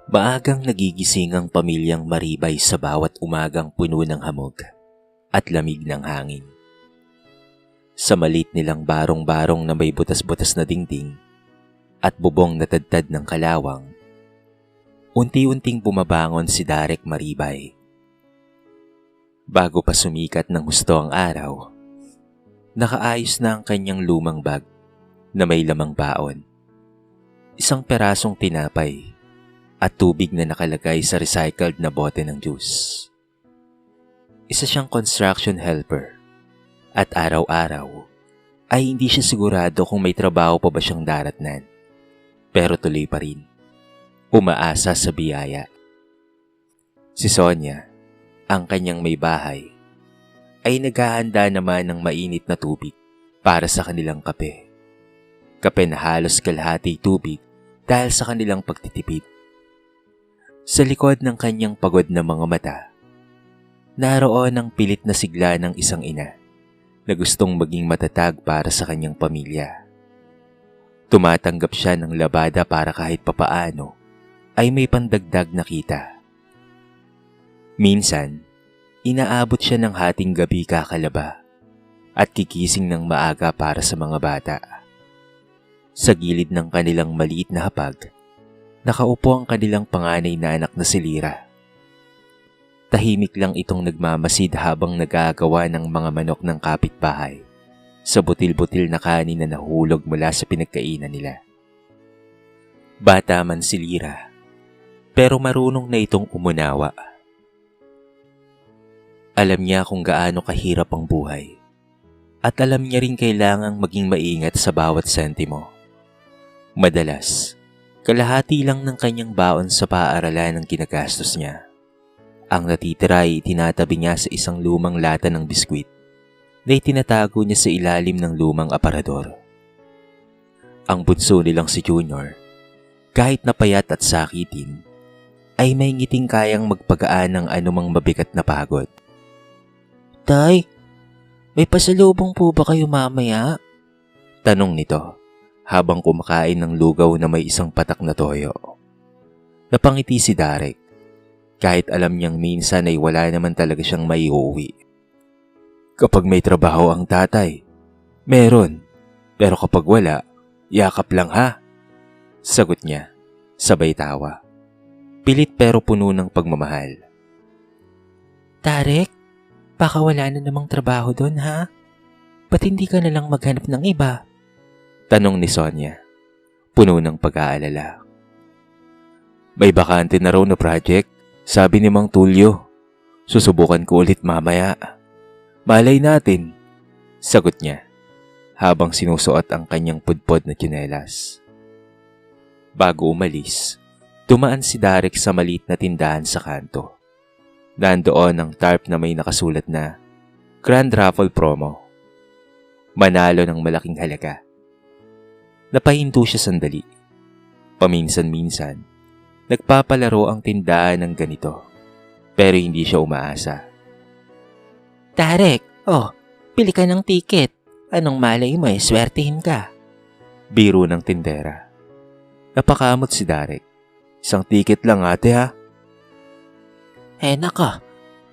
Maagang nagigising ang pamilyang Maribay sa bawat umagang puno ng hamog at lamig ng hangin. Sa malit nilang barong-barong na may butas-butas na dingding at bubong na tadtad ng kalawang, unti-unting bumabangon si Darek Maribay. Bago pa sumikat ng husto ang araw, nakaayos na ang kanyang lumang bag na may lamang baon, isang perasong tinapay at tubig na nakalagay sa recycled na bote ng juice. Isa siyang construction helper at araw-araw ay hindi siya sigurado kung may trabaho pa ba siyang daratnan. Pero tuloy pa rin, umaasa sa biyaya. Si Sonia, ang kanyang may bahay, ay naghahanda naman ng mainit na tubig para sa kanilang kape. Kape na halos kalahati tubig dahil sa kanilang pagtitipid. Sa likod ng kanyang pagod na mga mata, naroon ang pilit na sigla ng isang ina na gustong maging matatag para sa kanyang pamilya. Tumatanggap siya ng labada para kahit papaano ay may pandagdag na kita. Minsan, inaabot siya ng hating gabi kakalaba at kikising ng maaga para sa mga bata. Sa gilid ng kanilang maliit na hapag, nakaupo ang kanilang panganay na anak na si Lira. Tahimik lang itong nagmamasid habang nagagawa ng mga manok ng kapitbahay sa butil-butil na kanin na nahulog mula sa pinagkainan nila. Bata man si Lira, pero marunong na itong umunawa. Alam niya kung gaano kahirap ang buhay at alam niya rin kailangang maging maingat sa bawat sentimo. Madalas, kalahati lang ng kanyang baon sa paaralan ang ginagastos niya. Ang natitira ay itinatabi niya sa isang lumang lata ng biskwit na itinatago niya sa ilalim ng lumang aparador. Ang bunso nilang si Junior, kahit napayat at sakitin, ay may ngiting kayang magpagaan ng anumang mabigat na pagod. "Tay, may pasalubong po ba kayo mamaya?" Tanong nito habang kumakain ng lugaw na may isang patak na toyo. Napangiti si Darek, kahit alam niyang minsan ay wala naman talaga siyang maiuwi. "Kapag may trabaho ang tatay, meron. Pero kapag wala, yakap lang ha," sagot niya, sabay tawa. Pilit pero puno ng pagmamahal. "Darek, baka wala na namang trabaho doon ha? Ba't hindi ka na lang maghanap ng iba?" Tanong ni Sonia, puno ng pag-aalala. "May bakante na raw na project, sabi ni Mang Tulio. Susubukan ko ulit mamaya. Malay natin," sagot niya habang sinusuot ang kanyang pudpod na tsinelas. Bago umalis, dumaan si Darek sa maliit na tindahan sa kanto. Nandoon ang tarp na may nakasulat na Grand Raffle Promo. Manalo ng malaking halaga. Napahinto siya sandali. Paminsan-minsan, nagpapalaro ang tindahan ng ganito, pero hindi siya umaasa. "Darek, pili ka ng tiket. Anong malay mo swertihin ka?" Biro ng tindera. Napakamot si Darek. "Isang tiket lang ate ha." Nako,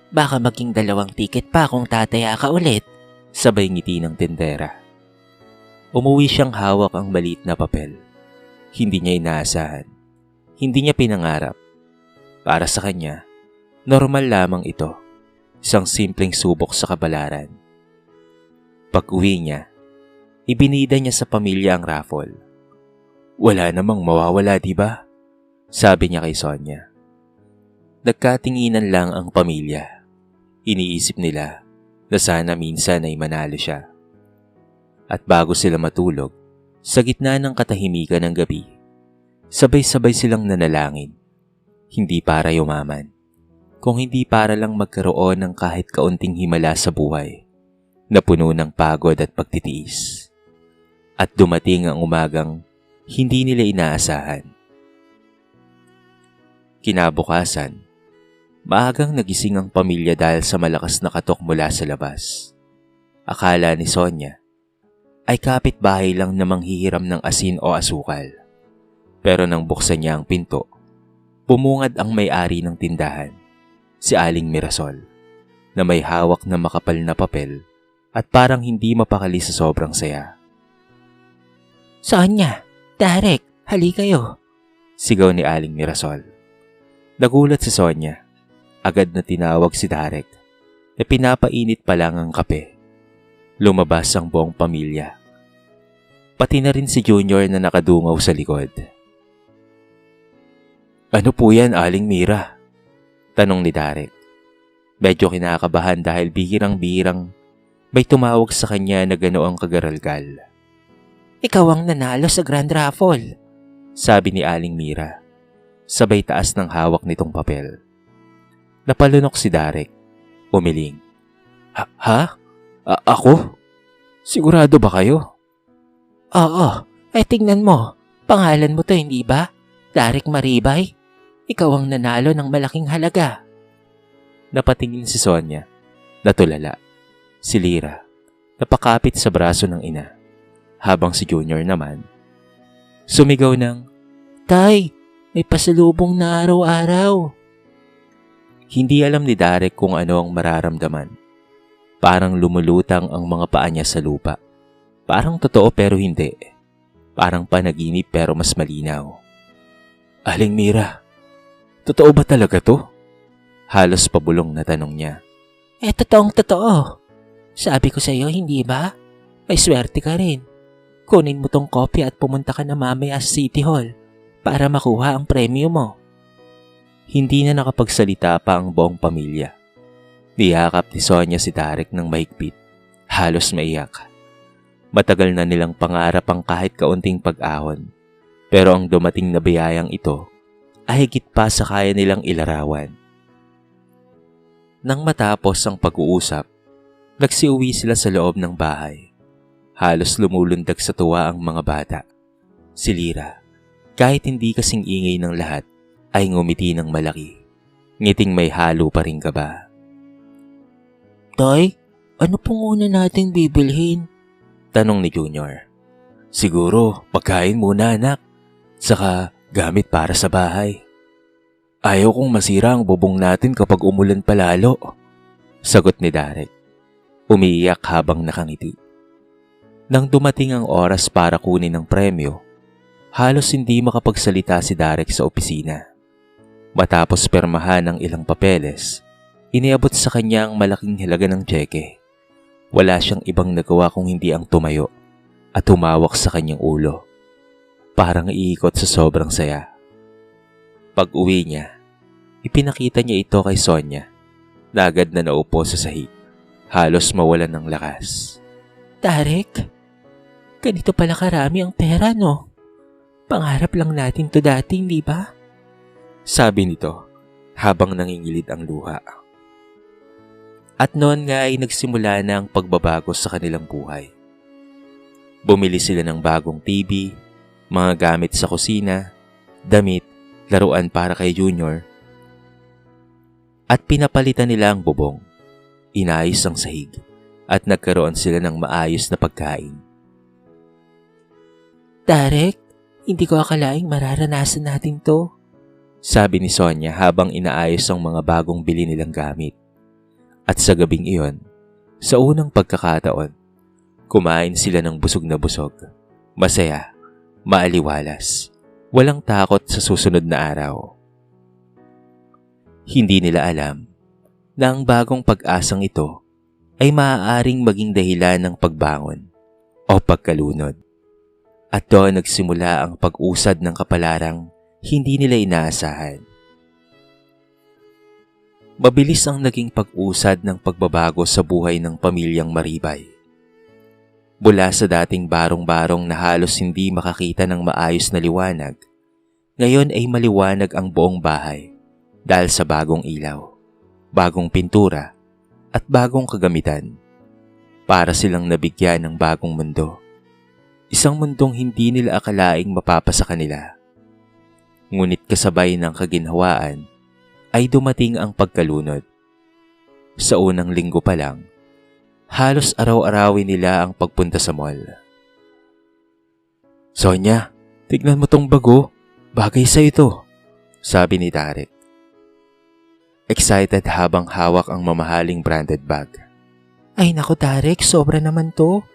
baka maging 2 tiket pa kung tataya ka ulit," sabay ngiti ng tindera. Umuwi siyang hawak ang maliit na papel. Hindi niya inaasahan. Hindi niya pinangarap. Para sa kanya, normal lamang ito. Isang simpleng subok sa kabalaran. Pag-uwi niya, ibinida niya sa pamilya ang raffle. "Wala namang mawawala, diba?" sabi niya kay Sonia. Nagkatinginan lang ang pamilya. Iniisip nila na sana minsan ay manalo siya. At bago sila matulog, sa gitna ng katahimikan ng gabi, sabay-sabay silang nanalangin. Hindi para yumaman, kung hindi para lang magkaroon ng kahit kaunting himala sa buhay na puno ng pagod at pagtitiis. At dumating ang umagang hindi nila inaasahan. Kinabukasan, maagang nagising ang pamilya dahil sa malakas na katok mula sa labas. Akala ni Sonia ay kapitbahay lang na manghihiram ng asin o asukal. Pero nang buksan niya ang pinto, Bumungad ang may-ari ng tindahan, si Aling Mirasol, na may hawak na makapal na papel at parang hindi mapakali sa sobrang saya. Sonya, Derek, hali kayo. Sigaw ni Aling Mirasol. Nagulat si Sonya. Agad na tinawag si Derek na pinapainit pa lang ang kape. Lumabas ang buong pamilya. Pati na rin si Junior na nakadungaw sa likod. Ano po yan, Aling Mira? Tanong ni Derek. Medyo kinakabahan dahil bihirang-bihirang may tumawag sa kanya na ganoong kagaralgal. Ikaw ang nanalo sa Grand Raffle, sabi ni Aling Mira. Sabay taas ng hawak nitong papel. Napalunok si Derek. Umiling. Ha? Ako? Sigurado ba kayo? Oo, ay tingnan mo. Pangalan mo to, hindi ba? Derek Maribay. Ikaw ang nanalo ng malaking halaga. Napatingin si Sonya. Natulala. Si Lira. Napakapit sa braso ng ina. Habang si Junior naman, sumigaw ng, Tay, may pasalubong na araw-araw. Hindi alam ni Derek kung ano ang mararamdaman. Parang lumulutang ang mga paa niya sa lupa. Parang totoo pero hindi. Parang panaginip pero mas malinaw. Aling Mira, totoo ba talaga to? Halos pabulong na tanong niya. Totoong totoo. Sabi ko sa iyo, hindi ba? May swerte ka rin. Kunin mo tong kopya at pumunta ka na mamaya sa City Hall para makuha ang premyo mo. Hindi na nakapagsalita pa ang buong pamilya. Niyakap ni Sonya si Derek ng mahigpit. Halos maiyak. Matagal na nilang pangarap ang kahit kaunting pag-ahon. Pero ang dumating na biyayang ito ay higit pa sa kaya nilang ilarawan. Nang matapos ang pag-uusap, nagsiuwi sila sa loob ng bahay. Halos lumulundag sa tuwa ang mga bata. Si Lira, kahit hindi kasing ingay ng lahat, ay ngumiti ng malaki. Ngiting may halo pa rin kaba. Tay, ano pong una nating bibilhin? Tanong ni Junior. Siguro, pagkain muna anak. Saka gamit para sa bahay. Ayaw kong masira ang bubong natin kapag umulan palalo. Sagot ni Derek. Umiiyak habang nakangiti. Nang dumating ang oras para kunin ang premyo, halos hindi makapagsalita si Derek sa opisina. Matapos permahan ng ilang papeles, iniabot sa kanya ang malaking halaga ng tseke. Wala siyang ibang nagawa kung hindi ang tumayo at humawak sa kanyang ulo. Parang iikot sa sobrang saya. Pag-uwi niya, ipinakita niya ito kay Sonya na agad na naupo sa sahig. Halos mawalan ng lakas. Derek, ganito pala karami ang pera, no? Pangarap lang natin to dati, hindi ba? Sabi nito habang nangingilid ang luha. At noon nga ay nagsimula na ang pagbabago sa kanilang buhay. Bumili sila ng bagong TV, mga gamit sa kusina, damit, laruan para kay Junior. At pinapalitan nila ang bubong, inayos ang sahig, at nagkaroon sila ng maayos na pagkain. Derek, hindi ko akalaing mararanasan natin to. Sabi ni Sonya habang inaayos ang mga bagong bili nilang gamit. At sa gabing iyon, sa unang pagkakataon, kumain sila ng busog na busog. Masaya, maaliwalas, walang takot sa susunod na araw. Hindi nila alam na ang bagong pag-asang ito ay maaaring maging dahilan ng pagbangon o pagkalunod. At doon nagsimula ang pag-usad ng kapalarang hindi nila inaasahan. Mabilis ang naging pag-usad ng pagbabago sa buhay ng pamilyang Maribay. Mula sa dating barong-barong na halos hindi makakita ng maayos na liwanag, ngayon ay maliwanag ang buong bahay dahil sa bagong ilaw, bagong pintura at bagong kagamitan. Para silang nabigyan ng bagong mundo. Isang mundong hindi nila akalaing mapapasa kanila. Ngunit kasabay ng kaginhawaan ay dumating ang pagkalunod. Sa unang linggo pa lang, halos araw-arawin nila ang pagpunta sa mall. Sonya, tignan mo tong bago. Bagay sa ito. sabi ni Derek. Excited habang hawak ang mamahaling branded bag. Ay naku Derek, sobra naman to.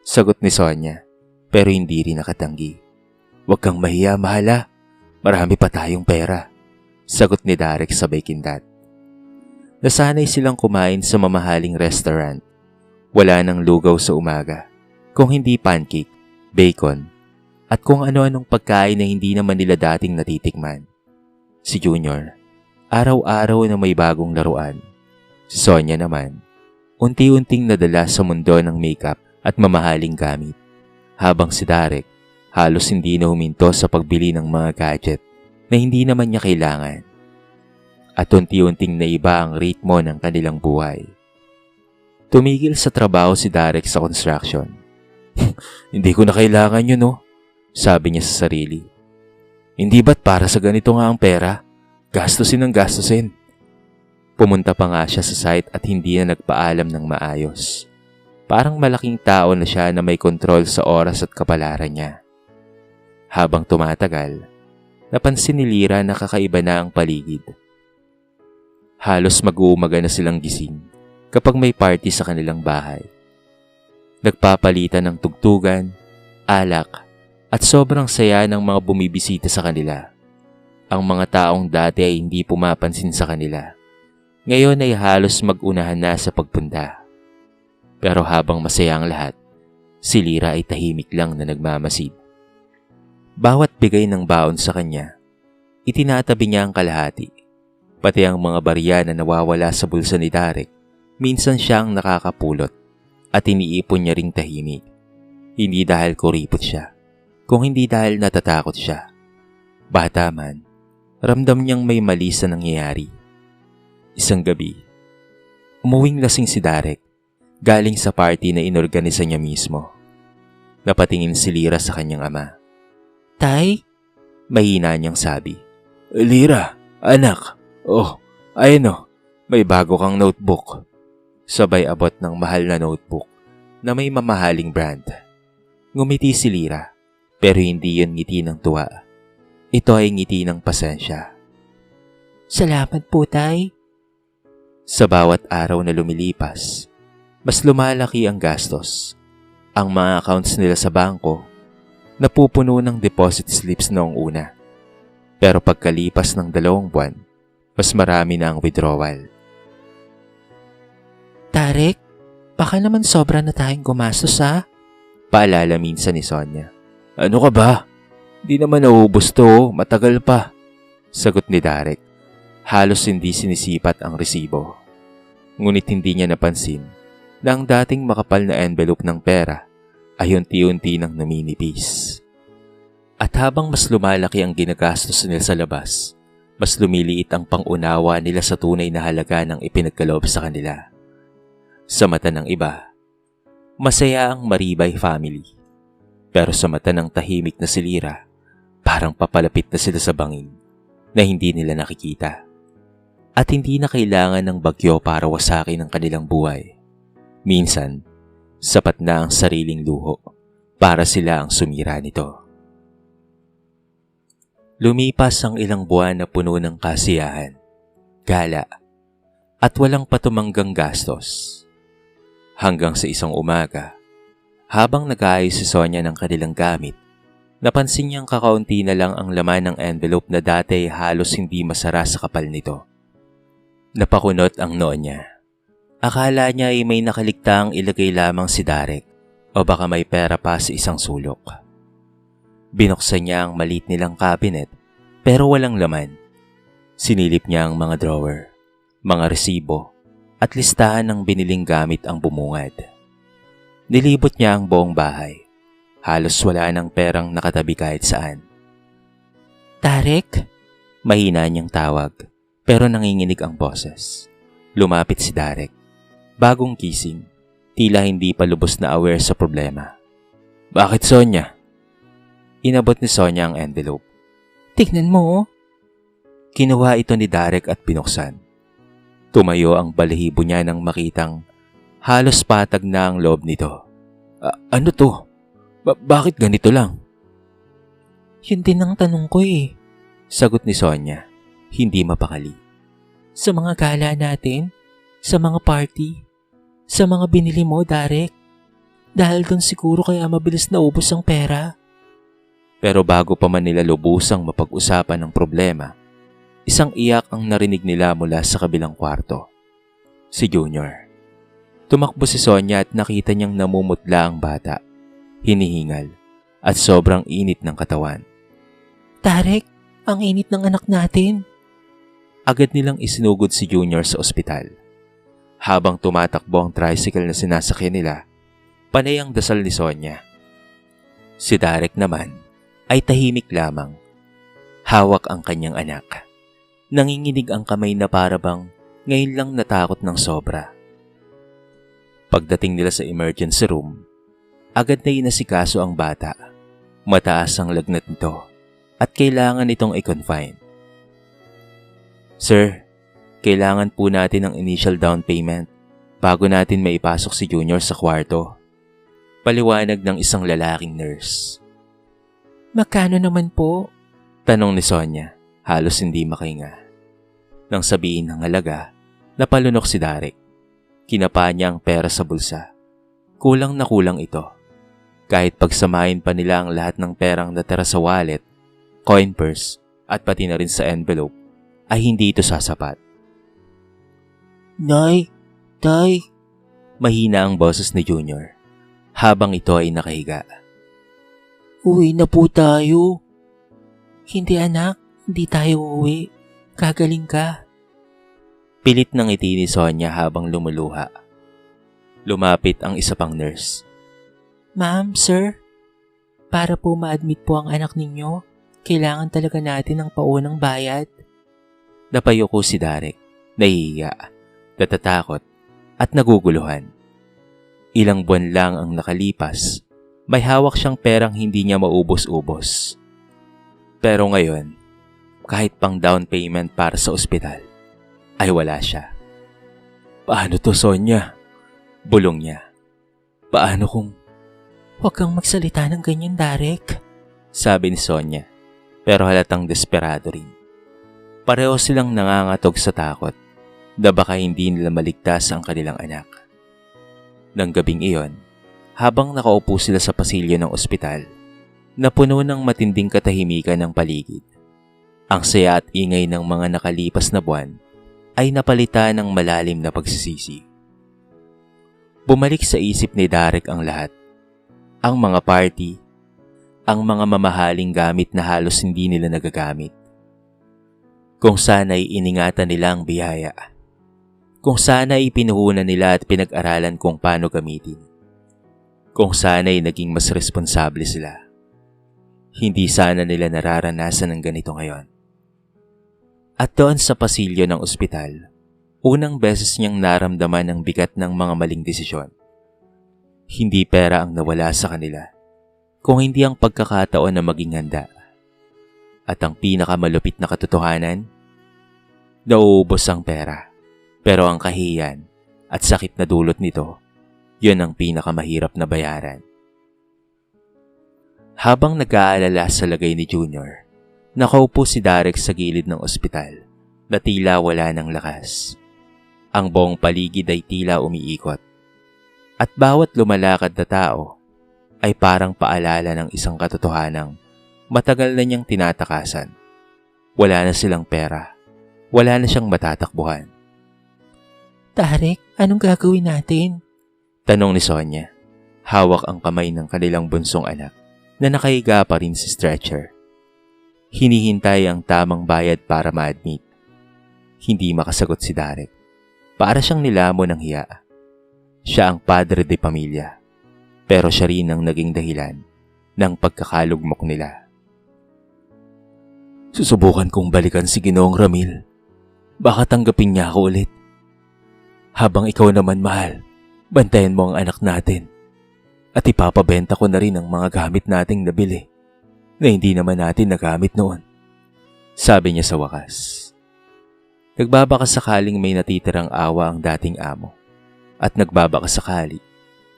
Sagot ni Sonia, pero hindi rin nakatanggi. Huwag kang mahiya, mahala. Marami pa tayong pera. Sagot ni Derek sabay kindat. Nasanay silang kumain sa mamahaling restaurant. Wala nang lugaw sa umaga, kung hindi pancake, bacon, at kung ano-anong pagkain na hindi naman nila dating natitikman. Si Junior, araw-araw na may bagong laruan. Si Sonia naman, unti-unting nadala sa mundo ng makeup at mamahaling gamit. Habang si Derek, halos hindi na huminto sa pagbili ng mga gadget na hindi naman niya kailangan. At unti-unting naiba ang ritmo ng kanilang buhay. Tumigil sa trabaho si Derek sa construction. Hindi ko na kailangan yun, no? Sabi niya sa sarili. Hindi ba't para sa ganito nga ang pera? Gastusin ang gastusin. Pumunta pa nga siya sa site at hindi na nagpaalam ng maayos. Parang malaking tao na siya na may kontrol sa oras at kapalaran niya. Habang tumatagal, napansin ni Lyra na kakaiba na ang paligid. Halos mag-uumaga na silang gising kapag may party sa kanilang bahay. Nagpapalitan ng tugtugan, alak, at sobrang saya ng mga bumibisita sa kanila. Ang mga taong dati ay hindi pumapansin sa kanila. Ngayon ay halos mag-unahan na sa pagpunta. Pero habang masaya ang lahat, si Lyra ay tahimik lang na nagmamasid. Bawat bigay ng baon sa kanya, itinatabi niya ang kalahati. Pati ang mga barya na nawawala sa bulsa ni Derek, minsan siyang nakakapulot at iniipon niya ring tahimik. Hindi dahil kuripot siya, kung hindi dahil natatakot siya. Bata man, ramdam niyang may mali sa nangyayari. Isang gabi, umuwing lasing si Derek, galing sa party na inorganisa niya mismo. Napatingin si Lyra sa kanyang ama. Tay? Mahina niyang sabi. Lyra, anak. Oh, ayun o, may bago kang notebook. Sabay abot ng mahal na notebook na may mamahaling brand. Ngumiti si Lyra, pero hindi yun ngiti ng tuwa. Ito ay ngiti ng pasensya. Salamat po, Tay. Sa bawat araw na lumilipas, mas lumalaki ang gastos. Ang mga accounts nila sa bangko napupuno ng deposit slips noong una. Pero pagkalipas ng 2 buwan, mas marami na ang withdrawal. Derek, baka naman sobra na tayong gumastos ha? Paalala minsan ni Sonia. Ano ka ba? Di naman nauubos to, matagal pa. Sagot ni Derek. Halos hindi sinisipat ang resibo. Ngunit hindi niya napansin na ang dating makapal na envelope ng pera ay unti-unti nang numinipis. At habang mas lumalaki ang ginagastos nila sa labas, mas lumiliit ang pangunawa nila sa tunay na halaga ng ipinagkaloob sa kanila. Sa mata ng iba, masaya ang Maribay family. Pero sa mata ng tahimik na si Lyra, parang papalapit na sila sa bangin na hindi nila nakikita. At hindi na kailangan ng bagyo para wasakin ang kanilang buhay. Minsan, sapat na ang sariling luho para sila ang sumira nito. Lumipas ang ilang buwan na puno ng kasiyahan, gala, at walang patumanggang gastos. Hanggang sa isang umaga, habang nag-aayos si Sonia ng kanilang gamit, napansin niyang kakaunti na lang ang laman ng envelope na dati halos hindi masara sa kapal nito. Napakunot ang noo niya. Akala niya ay may nakaligtaang ilagay lamang si Derek o baka may pera pa sa isang sulok. Binuksan niya ang maliit nilang cabinet pero walang laman. Sinilip niya ang mga drawer, mga resibo at listahan ng biniling gamit ang bumungad. Nilibot niya ang buong bahay. Halos wala ng perang nakatabi kahit saan. Derek? Mahina niyang tawag pero nanginginig ang boses. Lumapit si Derek. Bagong gising, tila hindi pa lubos na aware sa problema. Bakit, Sonia? Inabot ni Sonia ang envelope. Tignan mo. Kinuha ito ni Derek at binuksan. Tumayo ang balahibo niya nang makitang halos patag na ang loob nito. Ano to? Bakit ganito lang? Yun din ang tanong ko eh. Sagot ni Sonia. hindi mapakali. Sa mga gala natin, sa mga party, sa mga binili mo, Derek. Dahil doon siguro kaya mabilis naubos ang pera. Pero bago pa man nila lubusang mapag-usapan ng problema, isang iyak ang narinig nila mula sa kabilang kwarto. Si Junior. Tumakbo si Sonia at nakita niyang namumutla ang bata, hinihingal, at sobrang init ng katawan. Derek, ang init ng anak natin. Agad nilang isinugod si Junior sa ospital. Habang tumatakbo ang tricycle na sinasakyan nila, panay ang dasal ni Sonia. Si Derek naman ay tahimik lamang. Hawak ang kanyang anak. Nanginginig ang kamay na parabang ngayon lang natakot ng sobra. Pagdating nila sa emergency room, agad na inasikaso ang bata. Mataas ang lagnat nito at kailangan itong i-confine. Sir, kailangan po natin ng initial down payment bago natin maipasok si Junior sa kwarto. Paliwanag ng isang lalaking nurse. Magkano naman po? Tanong ni Sonia, halos hindi makahinga. Nang sabihin ng halaga, napalunok si Derek. Kinapa niya ang pera sa bulsa. Kulang na kulang ito. Kahit pagsamahin pa nila ang lahat ng perang natira sa wallet, coin purse, at pati na rin sa envelope, ay hindi ito sasapat. Nay, Tay. Mahina ang boses ni Junior, habang ito ay nakahiga. Uwi na po tayo. Hindi anak, hindi tayo uuwi. Kagaling ka. Pilit ng ngiti ni Sonia habang lumuluha. Lumapit ang isa pang nurse. Ma'am, sir, para po ma-admit po ang anak ninyo, kailangan talaga natin ng paunang bayad. Napayuko si Derek, nahihiya, natatakot, at naguguluhan. Ilang buwan lang ang nakalipas, may hawak siyang perang hindi niya maubos-ubos. Pero ngayon, kahit pang down payment para sa ospital, ay wala siya. Paano to, Sonia? Bulong niya. Paano kung... Huwag kang magsalita ng ganyan, Derek. Sabi ni Sonia, pero halatang desperado rin. Pareho silang nangangatog sa takot na baka hindi nila maligtas ang kanilang anak. Nang gabing iyon, habang nakaupo sila sa pasilyo ng ospital, napuno ng matinding katahimikan ng paligid. Ang saya at ingay ng mga nakalipas na buwan ay napalitan ng malalim na pagsisisi. Bumalik sa isip ni Derek ang lahat. Ang mga party, ang mga mamahaling gamit na halos hindi nila nagagamit. Kung sana'y iningatan nila ang biyaya. Kung sana'y pinuhunan nila at pinag-aralan kung paano gamitin. Kung sana'y naging mas responsable sila. Hindi sana nila nararanasan ng ganito ngayon. At doon sa pasilyo ng ospital, unang beses niyang naramdaman ang bigat ng mga maling desisyon. Hindi pera ang nawala sa kanila, kung hindi ang pagkakataon na maging handa. At ang pinakamalupit na katotohanan, nauubos ang pera, pero ang kahiyan at sakit na dulot nito, yun ang pinakamahirap na bayaran. Habang nag-aalala sa lagay ni Junior, nakaupo si Derek sa gilid ng ospital na tila wala ng lakas. Ang buong paligid ay tila umiikot. At bawat lumalakad na tao ay parang paalala ng isang katotohanang matagal na niyang tinatakasan. Wala na silang pera. Wala na siyang matatakbuhan. Derek, anong gagawin natin? Tanong ni Sonia. Hawak ang kamay ng kanilang bunsong anak na nakahiga pa rin sa stretcher. Hinihintay ang tamang bayad para ma-admit. Hindi makasagot si Derek. Para siyang nilamon ng hiya. Siya ang padre de pamilya, pero siya rin ang naging dahilan ng pagkakalugmok nila. Susubukan kong balikan si Ginoong Ramil. Baka tanggapin niya ako ulit. Habang ikaw naman, mahal, bantayan mo ang anak natin. At ipapabenta ko na rin ang mga gamit nating nabili na hindi naman natin nagamit noon. Sabi niya sa wakas. Nagbabaka sakaling may natitirang awa ang dating amo at nagbabaka sakali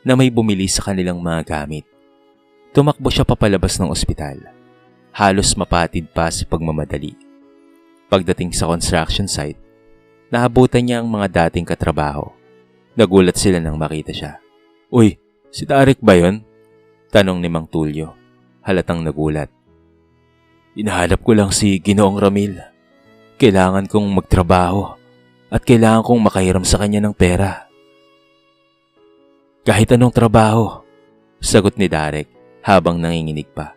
na may bumili sa kanilang mga gamit. Tumakbo siya papalabas ng ospital. Halos mapatid pa sa pagmamadali. Pagdating sa construction site, naabutan niya ang mga dating katrabaho. Nagulat sila nang makita siya. "Uy, si Tarek ba yun?" Tanong ni Mang Tulio, halatang nagulat. "Hinahanap ko lang si Ginoong Ramil. Kailangan kong magtrabaho at kailangan kong makahiram sa kanya ng pera." "Kahit anong trabaho," sagot ni Darek habang nanginginig pa.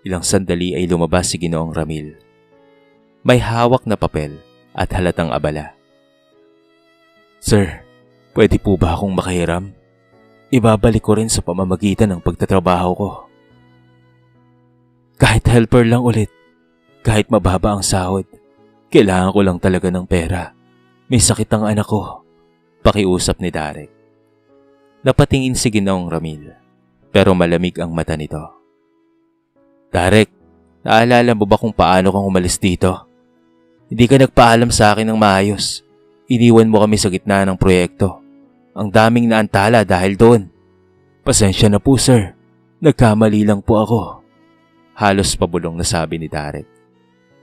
Ilang sandali ay lumabas si Ginoong Ramil. May hawak na papel at halatang abala. "Sir, pwede po ba akong makahiram? Ibabalik ko rin sa pamamagitan ng pagtatrabaho ko." "Kahit helper lang ulit, kahit mababa ang sahod, kailangan ko lang talaga ng pera. May sakit ang anak ko," pakiusap ni Darek. Napatingin si Ginoong Ramil, pero malamig ang mata nito. "Darek, naalala mo ba kung paano kang umalis dito? Hindi ka nagpaalam sa akin ng maayos. Iniwan mo kami sa gitna ng proyekto. Ang daming naantala dahil doon." "Pasensya na po, sir. Nagkamali lang po ako." Halos pabulong na sabi ni Darek.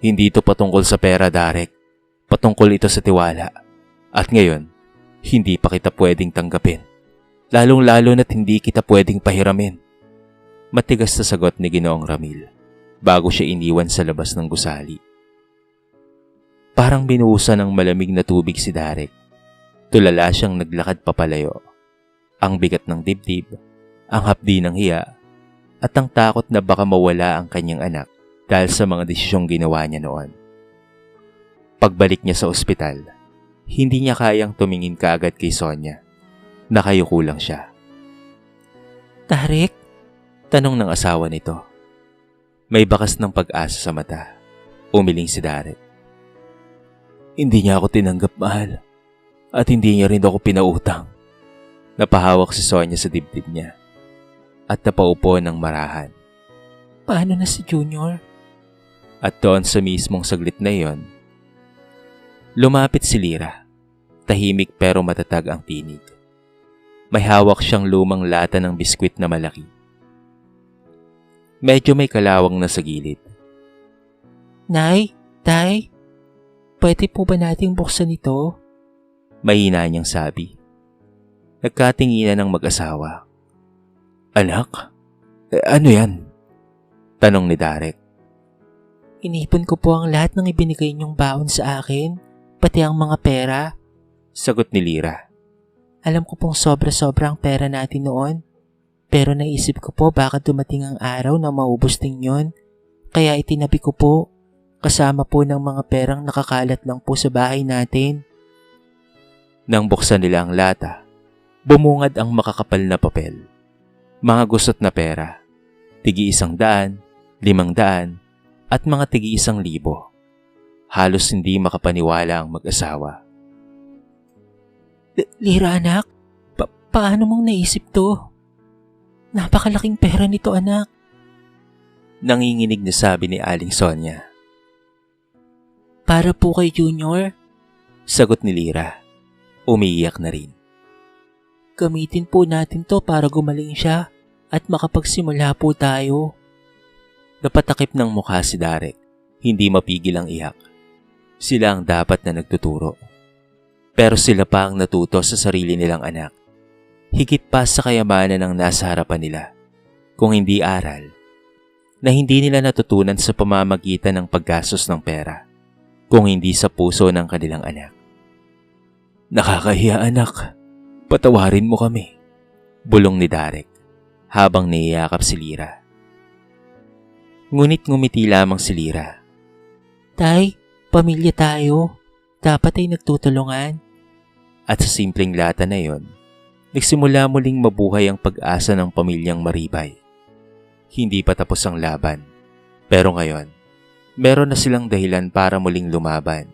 "Hindi ito patungkol sa pera, Darek. Patungkol ito sa tiwala. At ngayon, hindi pa kita pwedeng tanggapin. Lalong-lalo na't hindi kita pwedeng pahiramin." Matigas na sagot ni Ginoong Ramil bago siya iniwan sa labas ng gusali. Parang binuhusan ng malamig na tubig si Darek. Tulala siyang naglakad papalayo. Ang bigat ng dibdib, ang hapdi ng hiya, at ang takot na baka mawala ang kanyang anak dahil sa mga desisyong ginawa niya noon. Pagbalik niya sa ospital, hindi niya kayang tumingin kaagad kay Sonia. Nakayuko lang siya. Tarek? Tanong ng asawa nito. May bakas ng pag-asa sa mata. Umiling si Darek. "Hindi niya ako tinanggap, mahal. At hindi niya rin ako pinautang." Napahawak si Sonia sa dibdib niya at napaupo ng marahan. "Paano na si Junior?" At doon sa mismong saglit na iyon, lumapit si Lira. Tahimik pero matatag ang tinig. May hawak siyang lumang lata ng biskwit na malaki. Medyo may kalawang na sa gilid. "Nay, Tay, pwede po ba nating buksan ito?" Mahina niyang sabi. Nagkatinginan ng mag-asawa. "Anak, ano yan?" Tanong ni Darek. "Inipon ko po ang lahat ng ibinigay niyong baon sa akin, pati ang mga pera." Sagot ni Lira. "Alam ko pong sobra-sobra ang pera natin noon, pero naisip ko po baka dumating ang araw na maubos din yon, kaya itinabi ko po, kasama po ng mga perang nakakalat lang po sa bahay natin." Nang buksan nila ang lata, bumungad ang makakapal na papel. Mga gusot na pera, tig-100, 500, at mga tig-1,000. Halos hindi makapaniwala ang mag-asawa. Lira, anak, paano mong naisip to? Napakalaking pera nito, anak." Nanginginig na sabi ni Aling Sonia. "Para po kay Junior." Sagot ni Lira. Umiiyak na rin. "Gamitin po natin to para gumaling siya at makapagsimula po tayo." Napatakip ng mukha si Darek. Hindi mapigil ang iyak. Sila ang dapat na nagtuturo. Pero sila pa ang natuto sa sarili nilang anak. Higit pa sa kayamanan ng nasa harapan nila. Kung hindi aral, na hindi nila natutunan sa pamamagitan ng paggastos ng pera. Kung hindi sa puso ng kanilang anak. "Nakakahiya, anak. Patawarin mo kami." Bulong ni Darek habang niyayakap si Lira. Ngunit ngumiti lamang si Lira. "Tay, pamilya tayo. Dapat ay nagtutulungan." At sa simpleng lata na yon, nagsimula muling mabuhay ang pag-asa ng pamilyang Maribay. Hindi pa tapos ang laban. Pero ngayon, meron na silang dahilan para muling lumaban.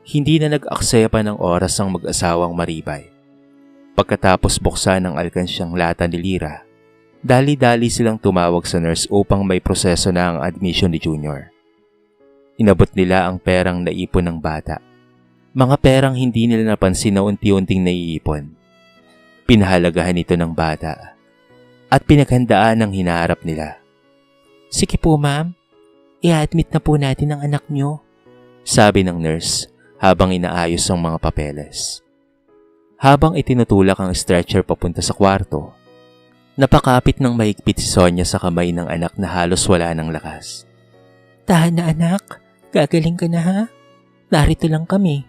Hindi na nag-aksaya pa ng oras ang mag-asawang Maribay. Pagkatapos buksan ang alkansyang lata ni Lira, dali-dali silang tumawag sa nurse upang may proseso na ang admission ni Junior. Inabot nila ang perang naipon ng bata. Mga perang hindi nila napansin na unti-unting naiipon. Pinahalagahan ito ng bata at pinaghandaan ang hinaharap nila. "Sige po, ma'am. I-admit na po natin ang anak niyo. sabi ng nurse habang inaayos ang mga papeles. Habang itinutulak ang stretcher papunta sa kwarto, napakapit ng mahigpit si Sonia sa kamay ng anak na halos wala ng lakas. Tahan na anak, gagaling ka na ha? Narito lang kami.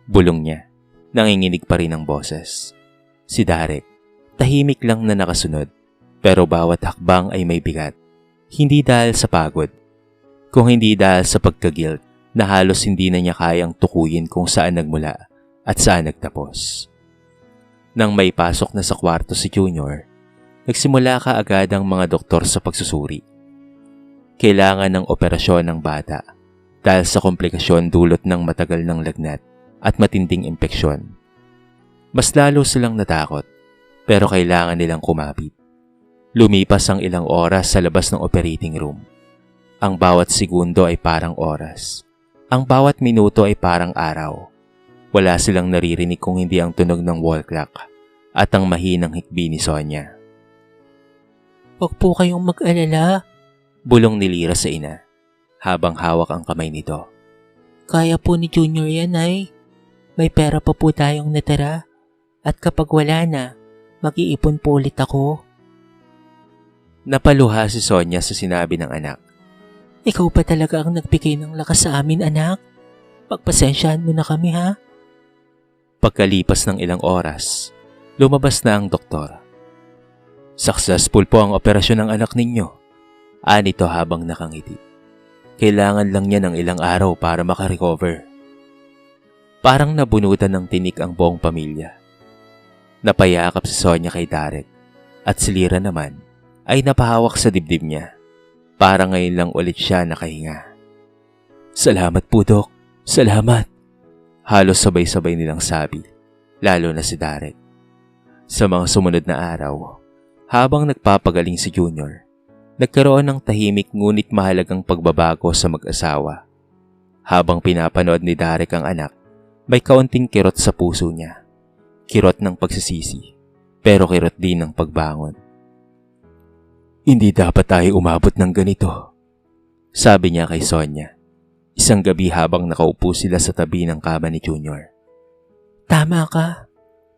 Bulong niya, nanginginig pa rin ang boses. Si Derek, tahimik lang na nakasunod, pero bawat hakbang ay may bigat. Hindi dahil sa pagod, kung hindi dahil sa pagkagilt na halos hindi na niya kayang tukuyin kung saan nagmula at saan nagtapos. Nang may pasok na sa kwarto si Junior, nagsimula kaagad ang mga doktor sa pagsusuri. Kailangan ng operasyon ng bata dahil sa komplikasyon dulot ng matagal ng lagnat at matinding impeksyon. Mas lalo silang natakot pero kailangan nilang kumapit. Lumipas ang ilang oras sa labas ng operating room. Ang bawat segundo ay parang oras. Ang bawat minuto ay parang araw. Wala silang naririnig kung hindi ang tunog ng wall clock at ang mahinang hikbi ni Sonia. Huwag po kayong mag-alala. Bulong ni Lyra sa ina habang hawak ang kamay nito. Kaya po ni Junior yan ay. May pera pa po tayong natira. At kapag wala na, mag-iipon po ulit ako. Napaluha si Sonia sa sinabi ng anak. Ikaw pa talaga ang nagbigay ng lakas sa amin anak. Pagpasensyahan mo na kami ha. Pagkalipas ng ilang oras, lumabas na ang doktor. Successful po ang operasyon ng anak ninyo. Anito habang nakangiti. Kailangan lang niya ng ilang araw para makarecover. Parang nabunutan ng tinik ang buong pamilya. Napayakap si Sonia kay Derek at si Lyra naman ay napahawak sa dibdib niya. Para ngayon lang ulit siya nakahinga. Salamat po, Dok. Salamat. Halos sabay-sabay nilang sabi, lalo na si Derek. Sa mga sumunod na araw, habang nagpapagaling si Junior, nagkaroon ng tahimik ngunit mahalagang pagbabago sa mag-asawa. Habang pinapanood ni Derek ang anak, may kaunting kirot sa puso niya. Kirot ng pagsisisi, pero kirot din ng pagbangon. Hindi dapat tayo umabot ng ganito, sabi niya kay Sonia. Isang gabi habang nakaupo sila sa tabi ng kama ni Junior. Tama ka,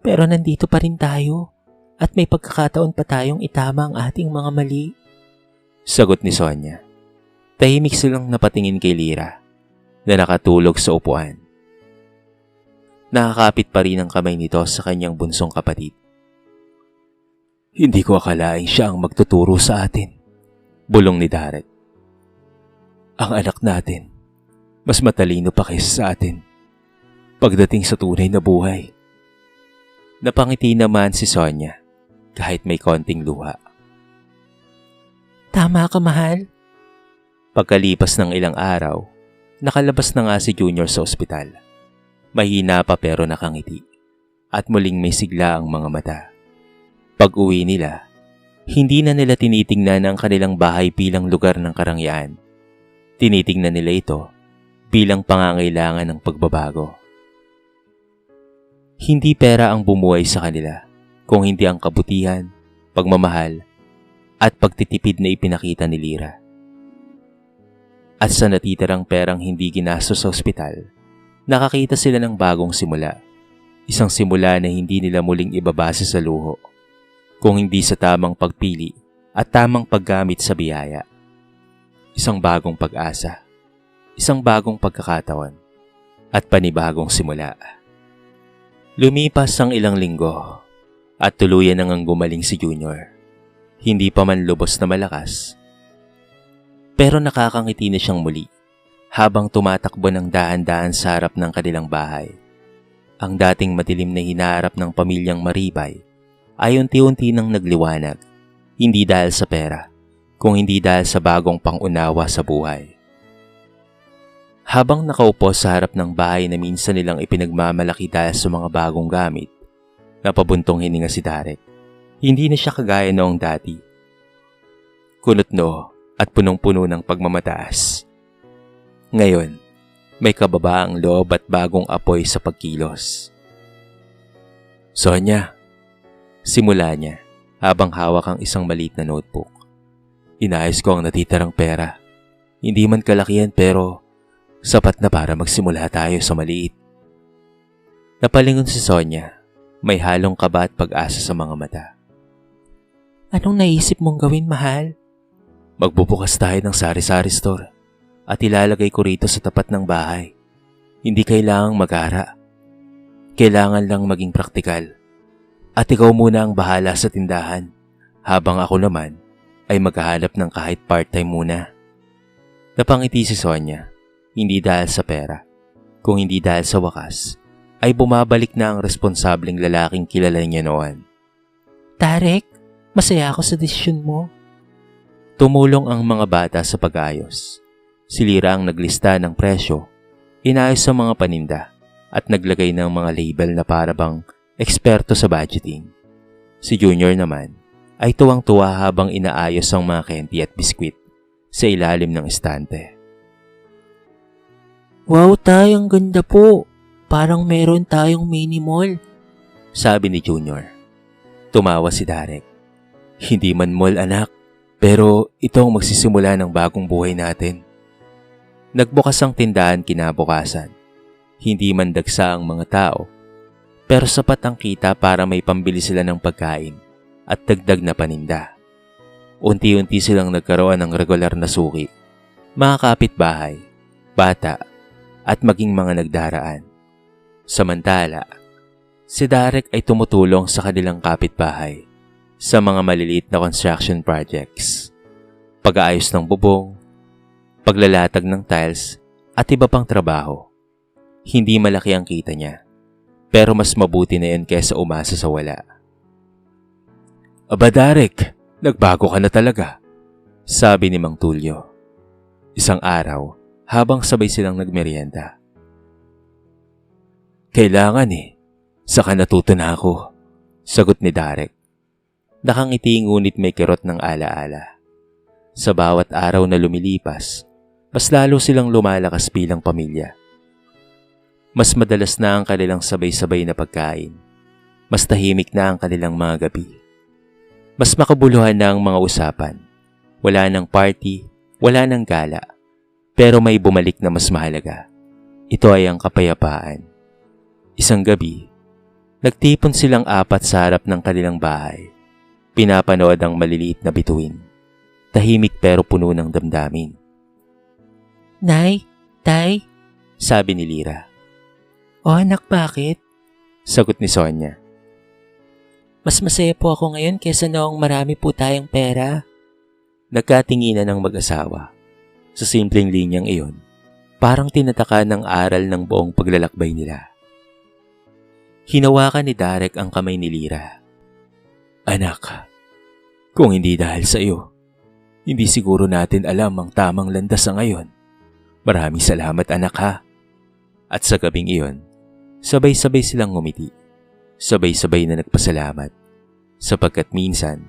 pero nandito pa rin tayo at may pagkakataon pa tayong itama ang ating mga mali. Sagot ni Sonia. Tahimik silang napatingin kay Lyra na nakatulog sa upuan. Nakakapit pa rin ang kamay nito sa kanyang bunsong kapatid. Hindi ko akalaing siya ang magtuturo sa atin, bulong ni Derek. Ang anak natin, mas matalino pa kaysa sa atin pagdating sa tunay na buhay. Napangiti naman si Sonia kahit may konting luha. Tama ka, mahal. Pagkalipas ng ilang araw, nakalabas na nga si Junior sa ospital. Mahina pa pero nakangiti at muling may sigla ang mga mata. Pag-uwi nila, hindi na nila tinitingnan ang kanilang bahay bilang lugar ng karangyaan. Tinitingnan nila ito bilang pangangailangan ng pagbabago. Hindi pera ang bumuhay sa kanila, kung hindi ang kabutihan, pagmamahal, at pagtitipid na ipinakita ni Lyra. At sa natitirang perang hindi ginastos sa ospital, nakakita sila ng bagong simula. Isang simula na hindi nila muling ibabase sa luho, kung hindi sa tamang pagpili at tamang paggamit sa biyaya. Isang bagong pag-asa, isang bagong pagkakataon, at panibagong simula. Lumipas ang ilang linggo at tuluyan nang gumaling si Junior. Hindi pa man lubos na malakas, pero nakakangiti na siyang muli habang tumatakbo ng dahan-dahan sa harap ng kanilang bahay. Ang dating madilim na hinaharap ng pamilyang Maribay ay unti-unti nang nagliwanag, hindi dahil sa pera, kung hindi dahil sa bagong pangunawa sa buhay. Habang nakaupo sa harap ng bahay na minsan nilang ipinagmamalaki dahil sa mga bagong gamit, napabuntong hininga si Derek. Hindi na siya kagaya noong dati. Kunot noo at punong-puno ng pagmamataas. Ngayon, may kababaang loob at bagong apoy sa pagkilos. Sonia, simula niya habang hawak ang isang maliit na notebook. Inayos ko ang natitirang pera. Hindi man kalakihan pero Sapat na para magsimula tayo sa maliit. Napalingon si Sonia, may halong kaba at pag-asa sa mga mata. Anong naisip mong gawin, mahal? Magbubukas tayo ng sari-sari store at ilalagay ko rito sa tapat ng bahay. Hindi kailangang mag-ara. Kailangan lang maging praktikal. At ikaw muna ang bahala sa tindahan, habang ako naman ay maghahanap ng kahit part-time muna. Napangiti si Sonia, hindi dahil sa pera, kung hindi dahil sa wakas, ay bumabalik na ang responsableng lalaking kilala niya noon. Tarek, masaya ako sa desisyon mo. Tumulong ang mga bata sa pag-ayos. Si Lira ang naglista ng presyo, inayos ang mga paninda, at naglagay ng mga label na para bang eksperto sa budgeting. Si Junior naman ay tuwang-tuwa habang inaayos ang mga candy at biskwit sa ilalim ng estante. Wow, tay, ang ganda po. Parang meron tayong mini mall. Sabi ni Junior. Tumawa si Darek. Hindi man mall, anak, pero ito ang magsisimula ng bagong buhay natin. Nagbukas ang tindahan kinabukasan. Hindi man dagsa ang mga tao, pero sapat ang kita para may pambili sila ng pagkain at dagdag na paninda. Unti-unti silang nagkaroon ng regular na suki, mga kapitbahay, bata, at maging mga nagdaraan. Samantala, si Darek ay tumutulong sa kanilang kapitbahay sa mga maliliit na construction projects, pag-aayos ng bubong, paglalatag ng tiles, at iba pang trabaho. Hindi malaki ang kita niya, pero mas mabuti na yun kaysa umasa sa wala. Aba Darek, nagbago ka na talaga, sabi ni Mang Tulio. Isang araw, habang sabay silang nagmerienda. Kailangan saka natuto na ako, sagot ni Darek. Nakangiti ngunit may kirot ng alaala. Sa bawat araw na lumilipas, mas lalo silang lumalakas bilang pamilya. Mas madalas na ang kanilang sabay-sabay na pagkain. Mas tahimik na ang kanilang mga gabi. Mas makabuluhan na ang mga usapan. Wala nang party, wala nang gala. Pero may bumalik na mas mahalaga. Ito ay ang kapayapaan. Isang gabi, nagtipon silang apat sa harap ng kanilang bahay. Pinapanood ang maliliit na bituin. Tahimik pero puno ng damdamin. Nay, tay, sabi ni Lira. O anak, bakit? Sagot ni Sonia. Mas masaya po ako ngayon kesa noong marami po tayong pera. Nagkatinginan ng mag-asawa. Sa simpleng linyang iyon, parang tinataka ng aral ng buong paglalakbay nila. Hinawakan ni Darek ang kamay ni Lira. Anak, kung hindi dahil sa iyo, hindi siguro natin alam ang tamang landas sa ngayon. Maraming salamat anak ha. At sa gabing iyon, sabay-sabay silang ngumiti. Sabay-sabay na nagpasalamat. Sapagkat minsan,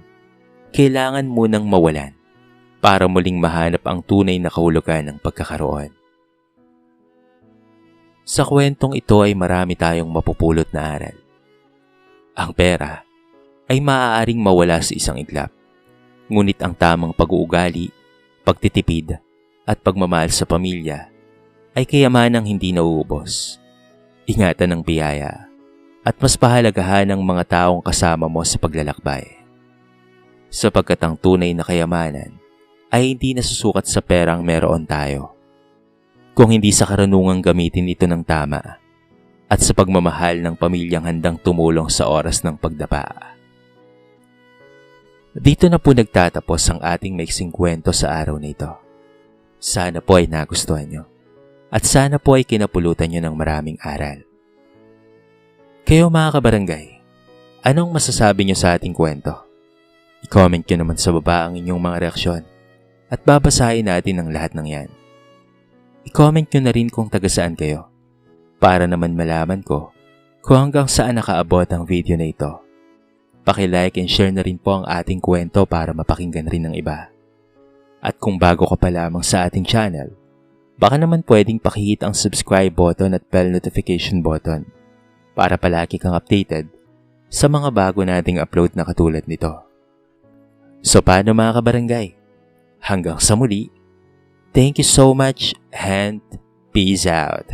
kailangan munang mawalan para muling mahanap ang tunay na kahulugan ng pagkakaroon. Sa kwentong ito ay marami tayong mapupulot na aral. Ang pera ay maaaring mawala sa isang iglap. Ngunit ang tamang pag-uugali, pagtitipid, at pagmamahal sa pamilya ay kayamanang hindi nauubos. Ingatan ng biyaya at mas pahalagahan ng mga taong kasama mo sa paglalakbay. Sapagkat ang tunay na kayamanan ay hindi nasusukat sa perang meron tayo, kung hindi sa karunungang gamitin ito ng tama at sa pagmamahal ng pamilyang handang tumulong sa oras ng pagdapa. Dito na po nagtatapos ang ating maiksing kwento sa araw na ito. Sana po ay nagustuhan nyo at sana po ay kinapulutan nyo ng maraming aral. Kayo mga kabarangay, anong masasabi nyo sa ating kwento? I-comment nyo naman sa baba ang inyong mga reaksyon at babasahin natin ang lahat ng yan. I-comment nyo na rin kung taga saan kayo para naman malaman ko kung hanggang saan nakaabot ang video na ito. Paki-like and share na rin po ang ating kwento para mapakinggan rin ng iba. At kung bago ka pa lamang sa ating channel, baka naman pwedeng pakihit ang subscribe button at bell notification button para palagi kang updated sa mga bago nating upload na katulad nito. So paano mga kabarangay? Hanggang sa muli, thank you so much and Peace out.